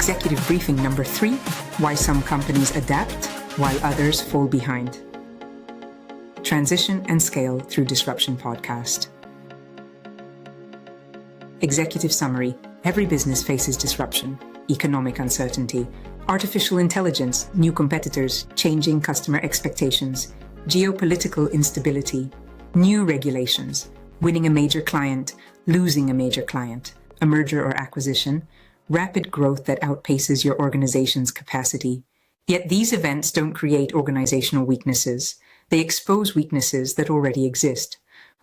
Executive briefing number 3, why some companies adapt while others fall behind. Transition and Scale Through Disruption podcast. Executive summary. Every business faces disruption, economic uncertainty, artificial intelligence, new competitors, changing customer expectations, geopolitical instability, new regulations, winning a major client, losing a major client, a merger or acquisition, rapid growth that outpaces your organization's capacity. Yet these events don't create organizational weaknesses. They expose weaknesses that already exist.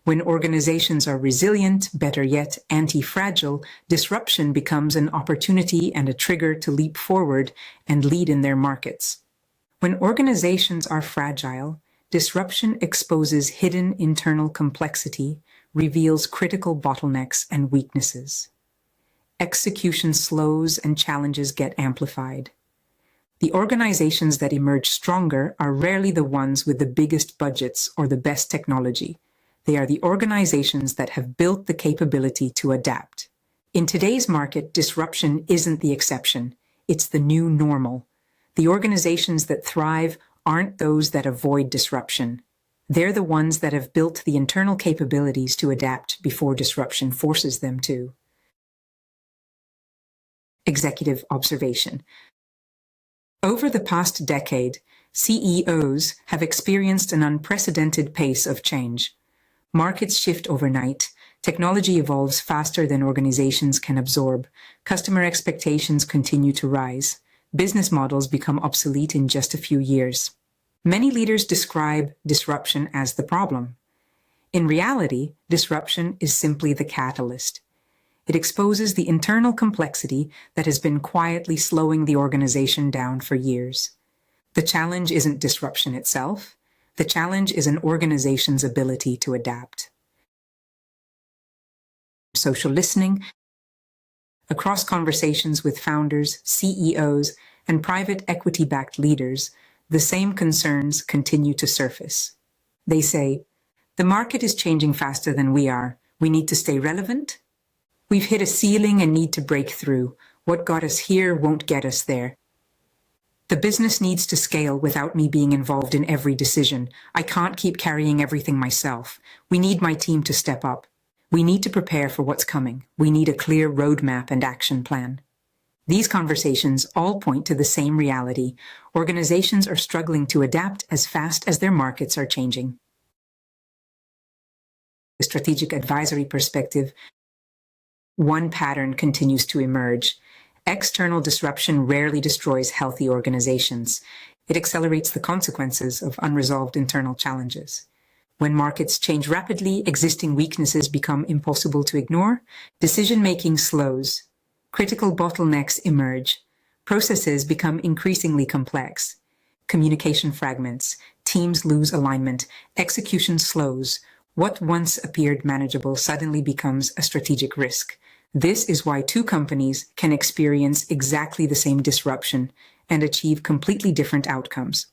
When organizations are resilient, better yet, anti-fragile, disruption becomes an opportunity and a trigger to leap forward and lead in their markets. When organizations are fragile, disruption exposes hidden internal complexity, reveals critical bottlenecks and weaknesses. Execution slows and challenges get amplified. The organizations that emerge stronger are rarely the ones with the biggest budgets or the best technology. They are the organizations that have built the capability to adapt. In today's market, disruption isn't the exception. It's the new normal. The organizations that thrive aren't those that avoid disruption. They're the ones that have built the internal capabilities to adapt before disruption forces them to. Executive observation. Over the past decade, CEOs have experienced an unprecedented pace of change. Markets shift overnight, technology evolves faster than organizations can absorb, customer expectations continue to rise, business models become obsolete in just a few years. Many leaders describe disruption as the problem. In reality, disruption is simply the catalyst. It exposes the internal complexity that has been quietly slowing the organization down for years. The challenge isn't disruption itself. The challenge is an organization's ability to adapt. Social listening. Across conversations with founders, CEOs, and private equity-backed leaders, the same concerns continue to surface. They say, the market is changing faster than we are. We need to stay relevant. We've hit a ceiling and need to break through. What got us here won't get us there. The business needs to scale without me being involved in every decision. I can't keep carrying everything myself. We need my team to step up. We need to prepare for what's coming. We need a clear roadmap and action plan. These conversations all point to the same reality. Organizations are struggling to adapt as fast as their markets are changing. The strategic advisory perspective. One pattern continues to emerge. External disruption rarely destroys healthy organizations. It accelerates the consequences of unresolved internal challenges. When markets change rapidly, existing weaknesses become impossible to ignore, decision-making slows, critical bottlenecks emerge, processes become increasingly complex, communication fragments, teams lose alignment, execution slows. What once appeared manageable suddenly becomes a strategic risk. This is why two companies can experience exactly the same disruption and achieve completely different outcomes.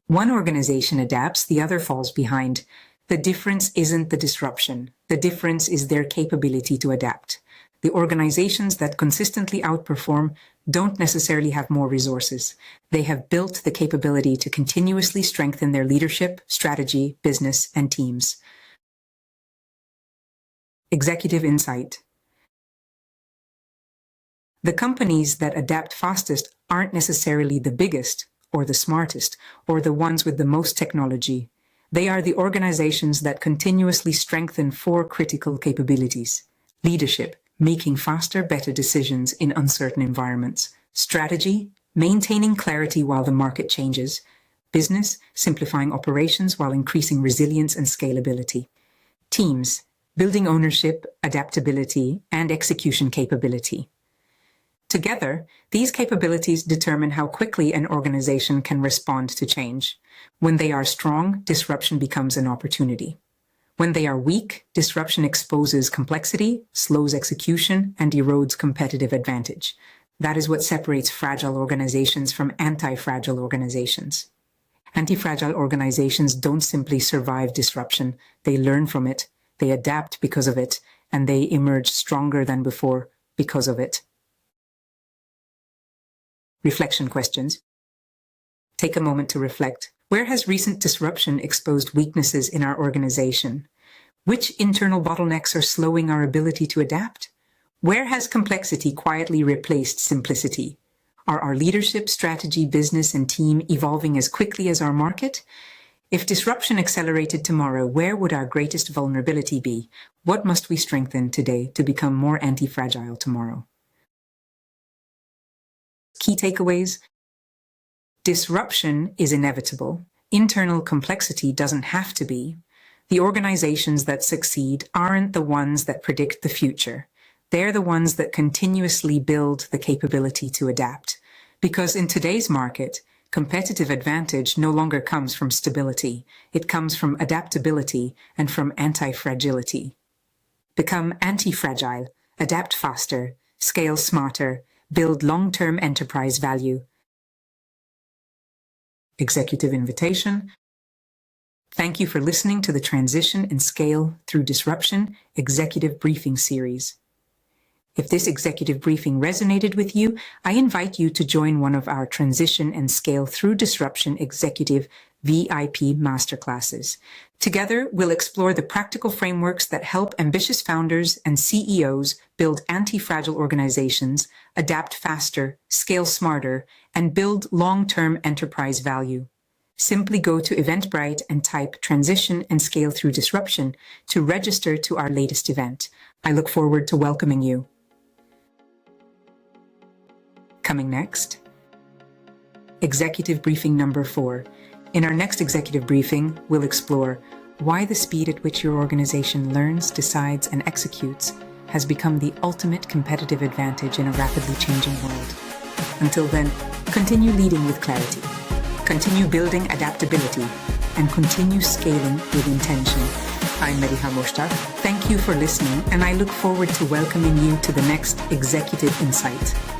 One organization adapts, the other falls behind. The difference isn't the disruption. The difference is their capability to adapt. The organizations that consistently outperform don't necessarily have more resources. They have built the capability to continuously strengthen their leadership, strategy, business, and teams. Executive insight. The companies that adapt fastest aren't necessarily the biggest or the smartest or the ones with the most technology. They are the organizations that continuously strengthen 4 critical capabilities: leadership, making faster, better decisions in uncertain environments; strategy, maintaining clarity while the market changes; business, simplifying operations while increasing resilience and scalability; teams, building ownership, adaptability, and execution capability. Together, these capabilities determine how quickly an organization can respond to change. When they are strong, disruption becomes an opportunity. When they are weak, disruption exposes complexity, slows execution, and erodes competitive advantage. That is what separates fragile organizations from anti-fragile organizations. Anti-fragile organizations don't simply survive disruption. They learn from it, they adapt because of it, and they emerge stronger than before because of it. Reflection questions. Take a moment to reflect. Where has recent disruption exposed weaknesses in our organization? Which internal bottlenecks are slowing our ability to adapt? Where has complexity quietly replaced simplicity? Are our leadership, strategy, business, and team evolving as quickly as our market? If disruption accelerated tomorrow, where would our greatest vulnerability be? What must we strengthen today to become more anti-fragile tomorrow? Key takeaways. Disruption is inevitable. Internal complexity doesn't have to be. The organizations that succeed aren't the ones that predict the future. They're the ones that continuously build the capability to adapt. Because in today's market, competitive advantage no longer comes from stability. It comes from adaptability and from anti-fragility. Become anti-fragile, adapt faster, scale smarter, build long-term enterprise value. Executive invitation. Thank you for listening to the Transition and Scale Through Disruption Executive Briefing Series. If this executive briefing resonated with you, I invite you to join one of our Transition and Scale Through Disruption Executive VIP Masterclasses. Together, we'll explore the practical frameworks that help ambitious founders and CEOs build anti-fragile organizations, adapt faster, scale smarter, and build long-term enterprise value. Simply go to Eventbrite and type Transition and Scale Through Disruption to register to our latest event. I look forward to welcoming you. Coming next, Executive Briefing number 4. In our next executive briefing, we'll explore why the speed at which your organization learns, decides, and executes has become the ultimate competitive advantage in a rapidly changing world. Until then, continue leading with clarity, continue building adaptability, and continue scaling with intention. I'm Madiha Mouchtak. Thank you for listening, and I look forward to welcoming you to the next Executive Insight.